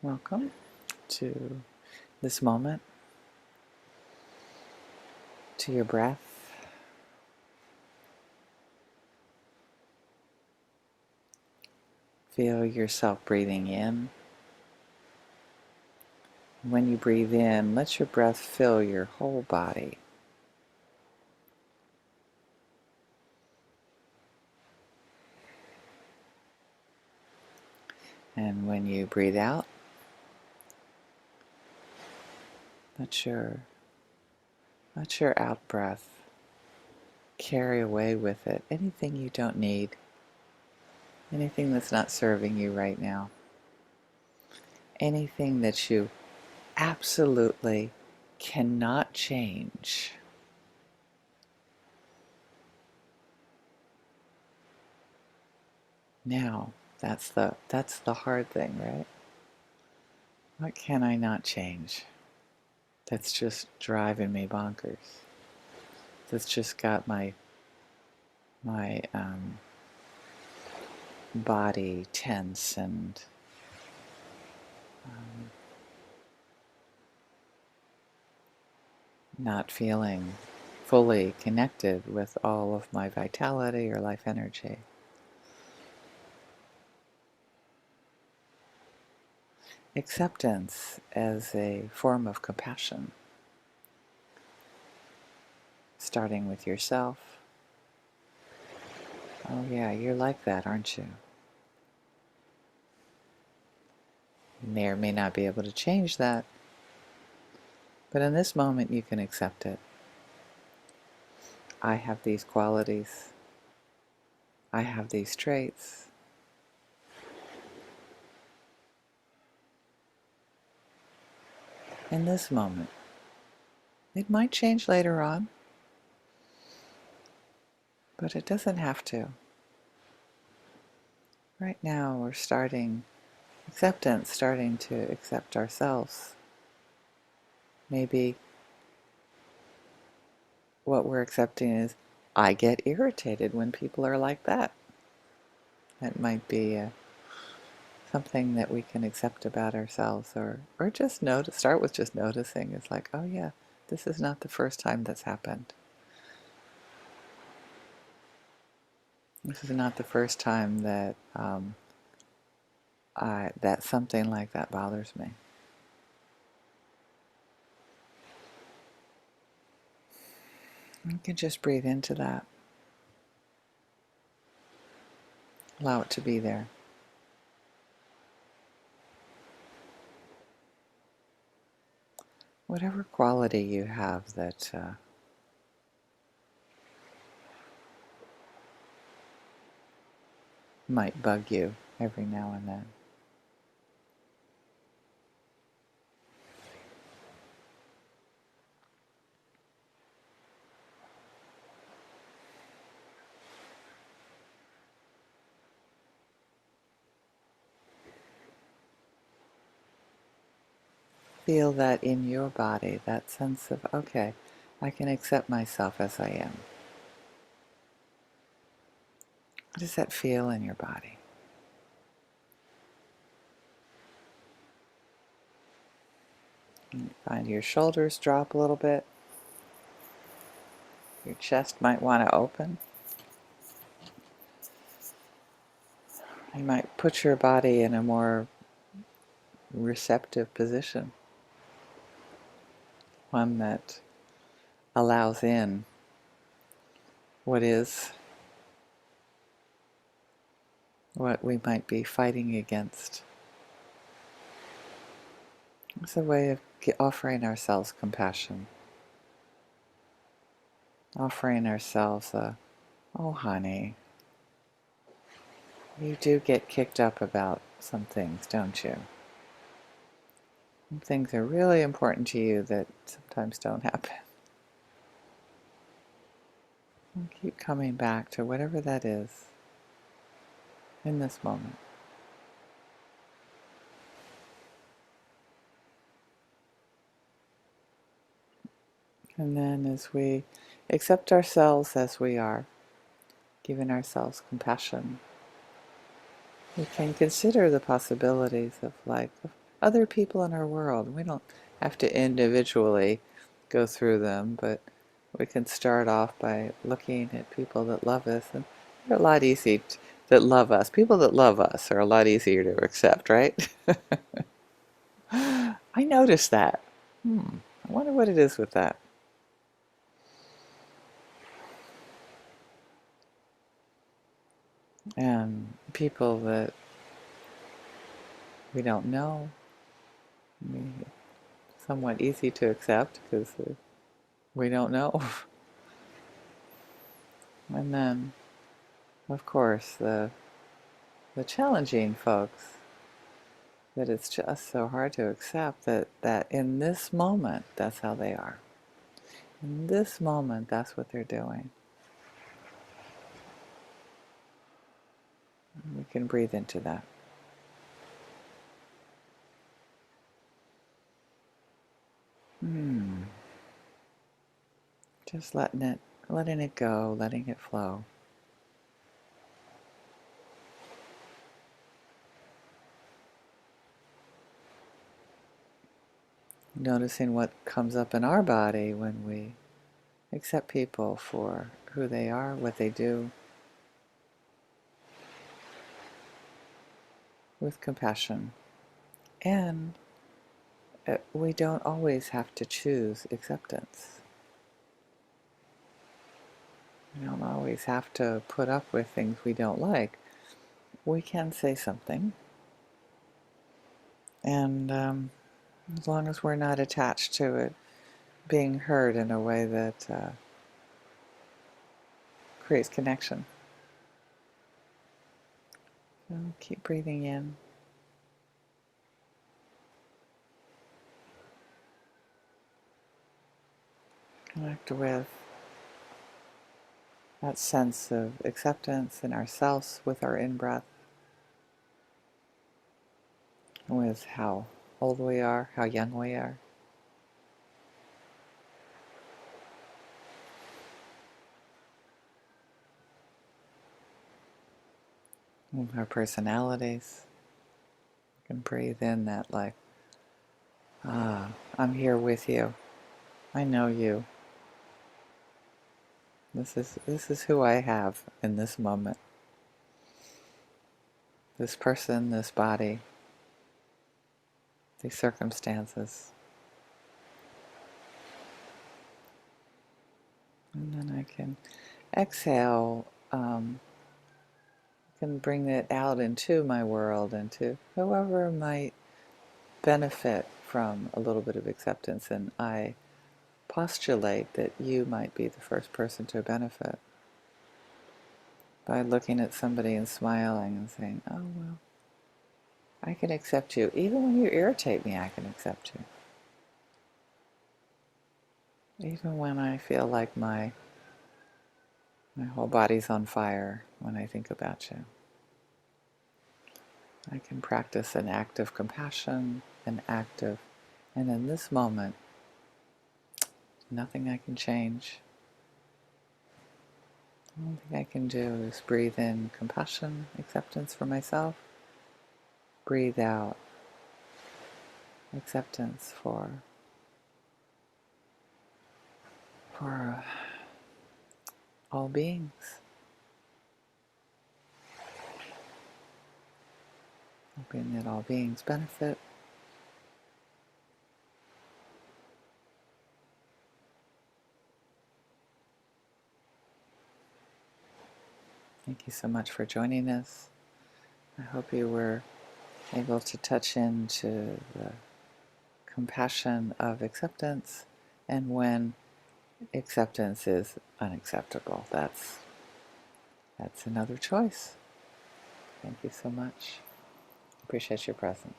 Welcome to this moment, to your breath. Feel yourself breathing in. When you breathe in, let your breath fill your whole body. And when you breathe out, let your out breath carry away with it anything you don't need, anything that's not serving you right now, anything that you absolutely cannot change. Now, that's the hard thing, right? What can I not change? That's just driving me bonkers. That's just got my body tense and not feeling fully connected with all of my vitality or life energy. Acceptance as a form of compassion, starting with yourself. Oh yeah, you're like that, aren't you? You may or may not be able to change that, but in this moment you can accept it. I have these qualities. I have these traits. In this moment. It might change later on, but it doesn't have to. Right now we're starting acceptance, starting to accept ourselves. Maybe what we're accepting is, I get irritated when people are like that. That might be something that we can accept about ourselves, or just start with just noticing. It's like, oh yeah, this is not the first time that's happened. This is not the first time that that something like that bothers me. You can just breathe into that. Allow it to be there. Whatever quality you have that might bug you every now and then. Feel that in your body, that sense of, okay, I can accept myself as I am. How does that feel in your body? You find your shoulders drop a little bit. Your chest might want to open. You might put your body in a more receptive position. One that allows in what is, what we might be fighting against. It's a way of offering ourselves compassion. Offering ourselves a, oh honey, you do get kicked up about some things, don't you? Some things are really important to you that sometimes don't happen. And keep coming back to whatever that is in this moment. And then as we accept ourselves as we are, giving ourselves compassion, we can consider the possibilities of life, other people in our world. We don't have to individually go through them, but we can start off by looking at people that love us, and they're a lot easy that love us. People that love us are a lot easier to accept, right? I noticed that. I wonder what it is with that. And people that we don't know, somewhat easy to accept because we don't know. And then, of course, the challenging folks that it's just so hard to accept that in this moment, that's how they are. In this moment, that's what they're doing. And we can breathe into that. Just letting it go, letting it flow. Noticing what comes up in our body when we accept people for who they are, what they do, with compassion. And we don't always have to choose acceptance. We don't always have to put up with things we don't like. We can say something. And as long as we're not attached to it being heard in a way that creates connection. So keep breathing in. Connect with that sense of acceptance in ourselves with our in-breath, with how old we are, how young we are. With our personalities. You can breathe in that like, I'm here with you. I know you. This is who I have in this moment. This person, this body, these circumstances. And then I can exhale, can bring it out into my world, into whoever might benefit from a little bit of acceptance. And I postulate that you might be the first person to benefit by looking at somebody and smiling and saying, oh, well, I can accept you. Even when you irritate me, I can accept you. Even when I feel like my whole body's on fire when I think about you. I can practice an act of compassion, and in this moment, nothing I can change. The only thing I can do is breathe in compassion, acceptance for myself. Breathe out acceptance for all beings. Hoping that all beings benefit. Thank you so much for joining us. I hope you were able to touch into the compassion of acceptance, and when acceptance is unacceptable, that's another choice. Thank you so much. Appreciate your presence.